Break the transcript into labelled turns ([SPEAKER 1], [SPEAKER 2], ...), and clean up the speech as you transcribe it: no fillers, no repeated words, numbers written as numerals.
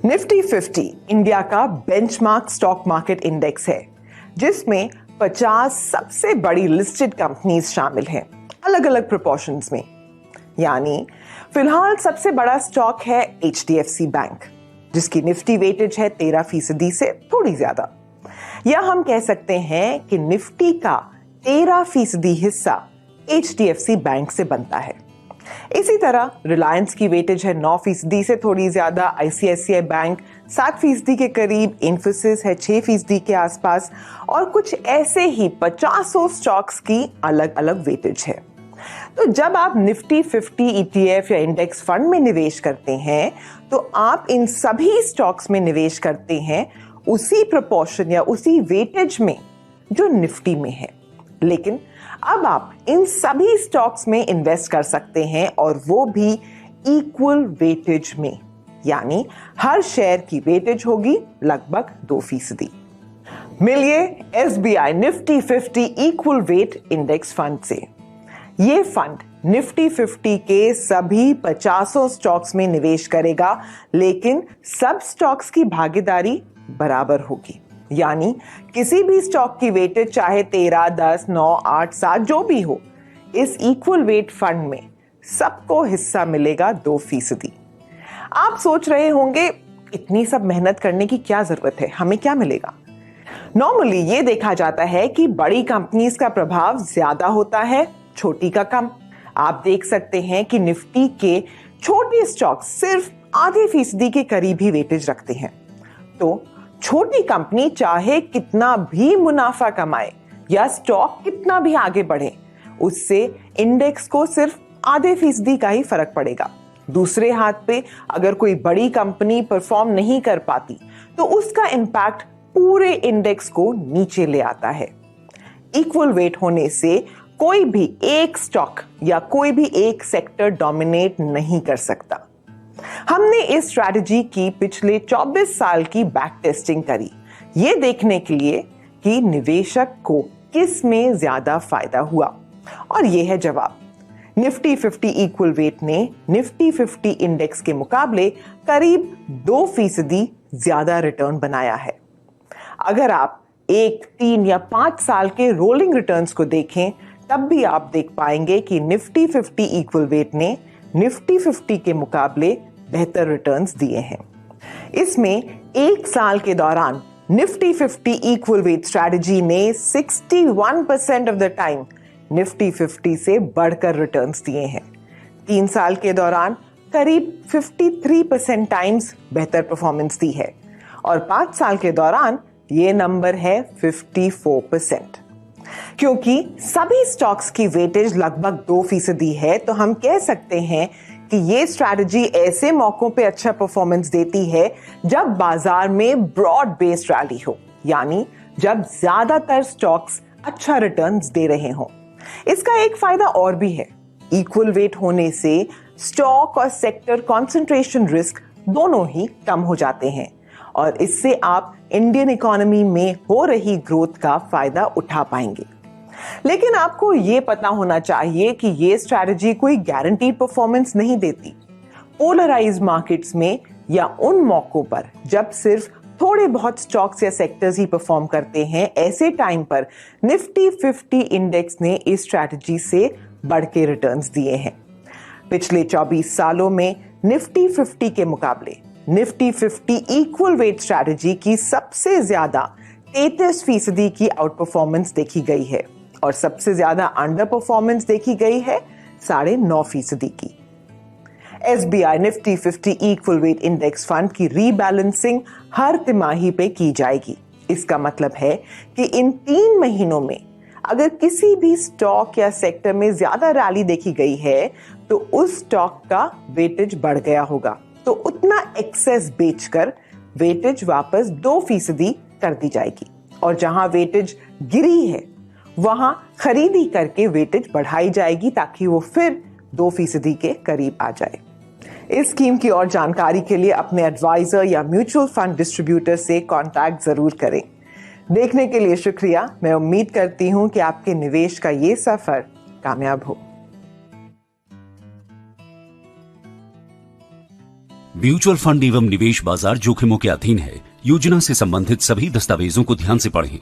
[SPEAKER 1] Nifty 50 India का benchmark stock market index है, जिसमें 50 सबसे बड़ी लिस्टेड कंपनीज शामिल हैं, अलग अलग प्रोपोर्शंस में। यानी फिलहाल सबसे बड़ा स्टॉक है HDFC बैंक, जिसकी निफ्टी वेटेज है 13% से थोड़ी ज्यादा। या हम कह सकते हैं कि निफ्टी का 13% हिस्सा HDFC बैंक से बनता है। इसी तरह रिलायंस की वेटेज है 9% से थोड़ी ज्यादा, ICICI बैंक 7% के करीब, इन्फोसिस है 6% के आसपास, और कुछ ऐसे ही 50 स्टॉक्स की अलग अलग वेटेज है। तो जब आप निफ्टी 50 ETF या इंडेक्स फंड में निवेश करते हैं, तो आप इन सभी स्टॉक्स में निवेश करते हैं उसी प्रोपोर्शन या उसी वेटेज में जो निफ्टी में है। लेकिन अब आप इन सभी स्टॉक्स में इन्वेस्ट कर सकते हैं, और वो भी इक्वल वेटेज में, यानी हर शेयर की वेटेज होगी लगभग 2%। मिलिए SBI Nifty 50 equal weight index fund से। ये फंड निफ्टी 50 के सभी 50 स्टॉक्स में निवेश करेगा, लेकिन सब स्टॉक्स की भागीदारी बराबर होगी। यानी किसी भी स्टॉक की वेटेज चाहे 13, 10, 9, 8, 7 जो भी हो, इस इक्वल वेट फंड में सबको हिस्सा मिलेगा 2%। आप सोच रहे होंगे, इतनी सब मेहनत करने की क्या जरूरत है, हमें क्या मिलेगा? नॉर्मली ये देखा जाता है कि बड़ी कंपनीज का प्रभाव ज्यादा होता है, छोटी का कम। आप देख सकते हैं कि निफ्टी के छोटे स्टॉक सिर्फ आधे फीसदी के करीब ही वेटेज रखते हैं। तो छोटी कंपनी चाहे कितना भी मुनाफा कमाए या स्टॉक कितना भी आगे बढ़े, उससे इंडेक्स को सिर्फ आधे फीसदी का ही फर्क पड़ेगा। दूसरे हाथ पे अगर कोई बड़ी कंपनी परफॉर्म नहीं कर पाती, तो उसका इंपैक्ट पूरे इंडेक्स को नीचे ले आता है। इक्वल वेट होने से कोई भी एक स्टॉक या कोई भी एक सेक्टर डोमिनेट नहीं कर सकता। हमने इस स्ट्रैटेजी की पिछले 24 साल की बैक टेस्टिंग करी, ये देखने के लिए कि निवेशक को किस में ज्यादा फायदा हुआ, और ये है जवाब। निफ्टी 50 इक्वल वेट ने निफ्टी 50 इंडेक्स के मुकाबले करीब 2% ज्यादा रिटर्न बनाया है। अगर आप 1, 3 या 5 साल के रोलिंग रिटर्न्स को देखें, तब भी आप देख पाएंगे कि निफ्टी 50 इक्वल वेट ने निफ्टी 50 के मुकाबले बेहतर रिटर्न्स दिए हैं। इसमें एक साल के दौरान निफ्टी 50 इक्वल वेट स्ट्रैटेजी ने 61% ऑफ द टाइम निफ्टी 50 से बढ़कर रिटर्न्स दिए हैं। 3 साल के दौरान करीब 53% टाइम्स बेहतर परफॉर्मेंस दी है, और 5 साल के दौरान ये नंबर है 54%। क्योंकि सभी स्टॉक्स की वेटेज लगभग 2% है, तो हम कह सकते हैं कि ये स्ट्रैटेजी ऐसे मौकों पे अच्छा परफॉर्मेंस देती है जब बाजार में ब्रॉड बेस्ड रैली हो, यानी जब ज्यादातर स्टॉक्स अच्छा रिटर्न्स दे रहे हों। इसका एक फायदा और भी है, इक्वल वेट होने से स्टॉक और सेक्टर कंसंट्रेशन रिस्क दोनों ही कम हो जाते हैं, और इससे आप इंडियन इकोनॉमी में हो रही ग्रोथ का फायदा उठा पाएंगे। लेकिन आपको यह पता होना चाहिए कि यह स्ट्रैटेजी कोई गारंटीड परफॉर्मेंस नहीं देती। पोलराइज्ड मार्केट्स में या उन मौकों पर जब सिर्फ थोड़े बहुत स्टॉक्स या सेक्टर्स ही परफॉर्म करते हैं, ऐसे टाइम पर निफ्टी 50 इंडेक्स ने इस स्ट्रैटेजी से बढ़ के रिटर्न्स दिए हैं। पिछले 24 सालों में निफ्टी 50 के मुकाबले निफ्टी 50 इक्वल वेट स्ट्रैटेजी की सबसे ज्यादा 33% की आउट परफॉर्मेंस देखी गई है, और सबसे ज्यादा अंडर परफॉर्मेंस देखी गई है 9.5% की। SBI Nifty 50 equal weight index fund की रीबैलेंसिंग हर तिमाही पे की जाएगी। इसका मतलब है कि इन 3 महीनों में अगर किसी भी स्टॉक या सेक्टर में ज्यादा रैली देखी गई है, तो उस स्टॉक का वेटेज बढ़ गया होगा, तो उतना एक्सेस बेचकर वेटेज वापस 2% कर दी जाएगी, और जहां वेटेज गिरी है वहां खरीदी करके वेटेज बढ़ाई जाएगी, ताकि वो फिर 2% के करीब आ जाए। इस स्कीम की और जानकारी के लिए अपने एडवाइजर या म्यूचुअल फंड डिस्ट्रीब्यूटर से कांटेक्ट जरूर करें। देखने के लिए शुक्रिया। मैं उम्मीद करती हूं कि आपके निवेश का ये सफर कामयाब हो।
[SPEAKER 2] म्यूचुअल फंड एवं निवेश बाजार जोखिमों के अधीन है। योजना से संबंधित सभी दस्तावेजों को ध्यान से पढ़ें।